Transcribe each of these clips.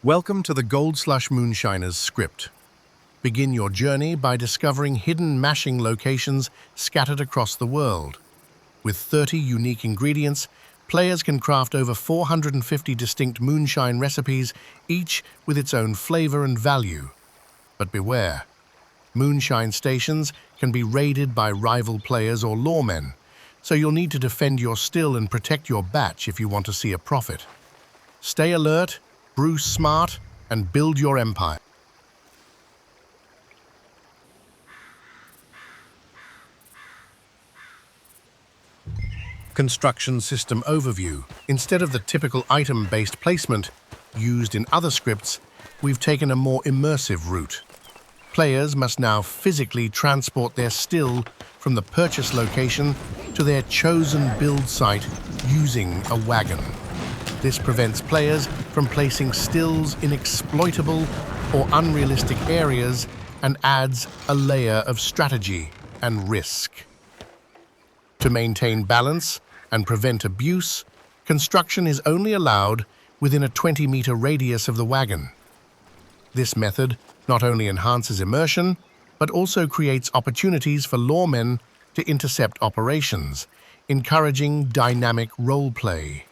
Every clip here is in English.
Welcome to the GoldSlush Moonshiners script. Begin your journey by discovering hidden mashing locations scattered across the world. With 30 unique ingredients, players can craft over 450 distinct moonshine recipes, each with its own flavor and value. But beware, moonshine stations can be raided by rival players or lawmen, so you'll need to defend your still and protect your batch if you want to see a profit. Stay alert, brew smart, and build your empire. Construction system overview. Instead of the typical item-based placement used in other scripts, we've taken a more immersive route. Players must now physically transport their still from the purchase location to their chosen build site using a wagon. This prevents players from placing stills in exploitable or unrealistic areas and adds a layer of strategy and risk. To maintain balance and prevent abuse, construction is only allowed within a 20-meter radius of the wagon. This method not only enhances immersion, but also creates opportunities for lawmen to intercept operations, encouraging dynamic roleplay.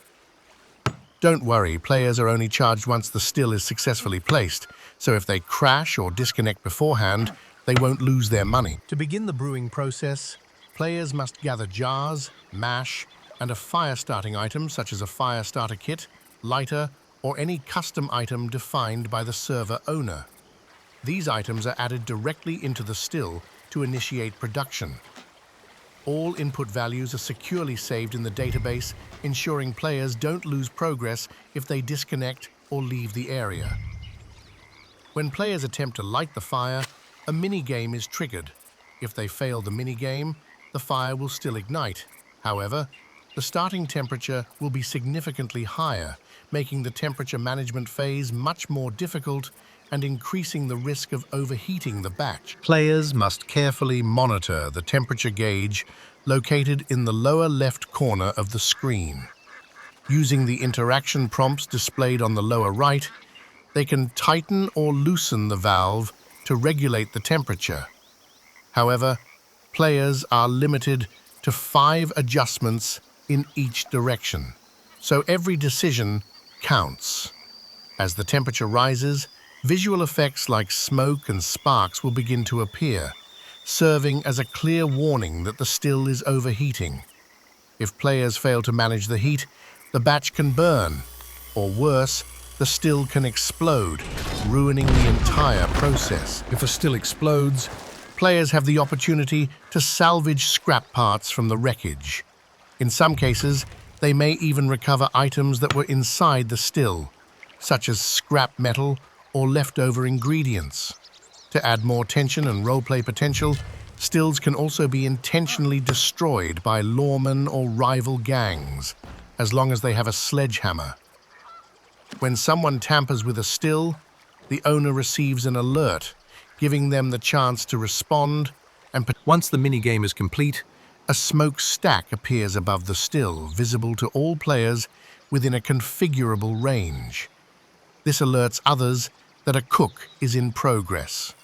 Don't worry, players are only charged once the still is successfully placed, so if they crash or disconnect beforehand, they won't lose their money. To begin the brewing process, players must gather jars, mash, and a fire-starting item such as a fire starter kit, lighter, or any custom item defined by the server owner. These items are added directly into the still to initiate production. All input values are securely saved in the database, ensuring players don't lose progress if they disconnect or leave the area. When players attempt to light the fire, a mini-game is triggered. If they fail the mini-game, the fire will still ignite. However, the starting temperature will be significantly higher, making the temperature management phase much more difficult and increasing the risk of overheating the batch. Players must carefully monitor the temperature gauge located in the lower left corner of the screen. Using the interaction prompts displayed on the lower right, they can tighten or loosen the valve to regulate the temperature. However, players are limited to 5 adjustments in each direction, so every decision counts. As the temperature rises, visual effects like smoke and sparks will begin to appear, serving as a clear warning that the still is overheating. If players fail to manage the heat, the batch can burn, or worse, the still can explode, ruining the entire process. If a still explodes, players have the opportunity to salvage scrap parts from the wreckage. In some cases, they may even recover items that were inside the still, such as scrap metal or leftover ingredients. To add more tension and roleplay potential, stills can also be intentionally destroyed by lawmen or rival gangs, as long as they have a sledgehammer. When someone tampers with a still, the owner receives an alert, giving them the chance to respond, and once the minigame is complete, a smoke stack appears above the still, visible to all players within a configurable range. This alerts others that a cook is in progress.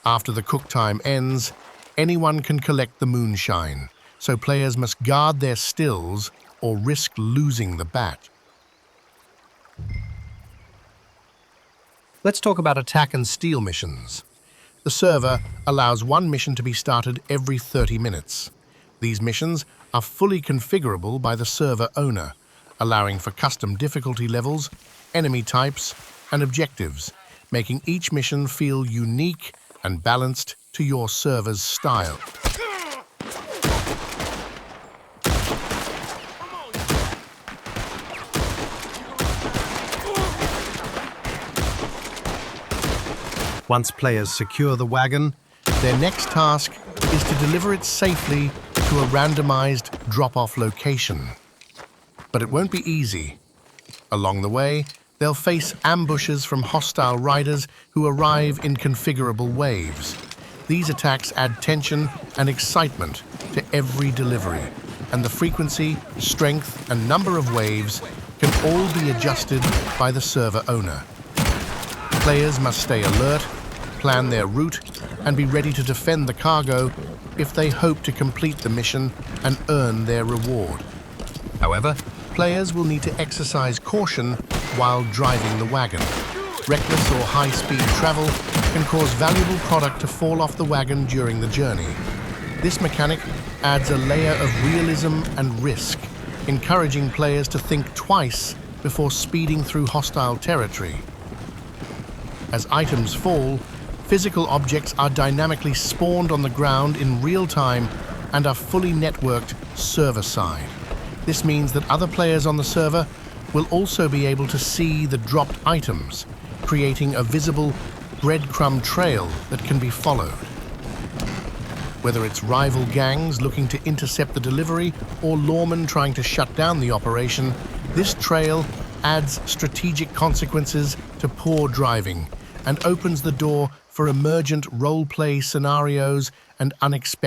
After the cook time ends, anyone can collect the moonshine, so players must guard their stills or risk losing the batch. Let's talk about attack and steal missions. The server allows one mission to be started every 30 minutes. These missions are fully configurable by the server owner, allowing for custom difficulty levels, enemy types, and objectives, making each mission feel unique and balanced to your server's style. Once players secure the wagon, their next task is to deliver it safely to a randomized drop-off location. But it won't be easy. Along the way, they'll face ambushes from hostile riders who arrive in configurable waves. These attacks add tension and excitement to every delivery, and the frequency, strength, and number of waves can all be adjusted by the server owner. Players must stay alert, plan their route, and be ready to defend the cargo if they hope to complete the mission and earn their reward. However, players will need to exercise caution while driving the wagon. Reckless or high-speed travel can cause valuable product to fall off the wagon during the journey. This mechanic adds a layer of realism and risk, encouraging players to think twice before speeding through hostile territory. As items fall, physical objects are dynamically spawned on the ground in real time and are fully networked server-side. This means that other players on the server will also be able to see the dropped items, creating a visible breadcrumb trail that can be followed. Whether it's rival gangs looking to intercept the delivery or lawmen trying to shut down the operation, this trail adds strategic consequences to poor driving and opens the door for emergent role-play scenarios and unexpected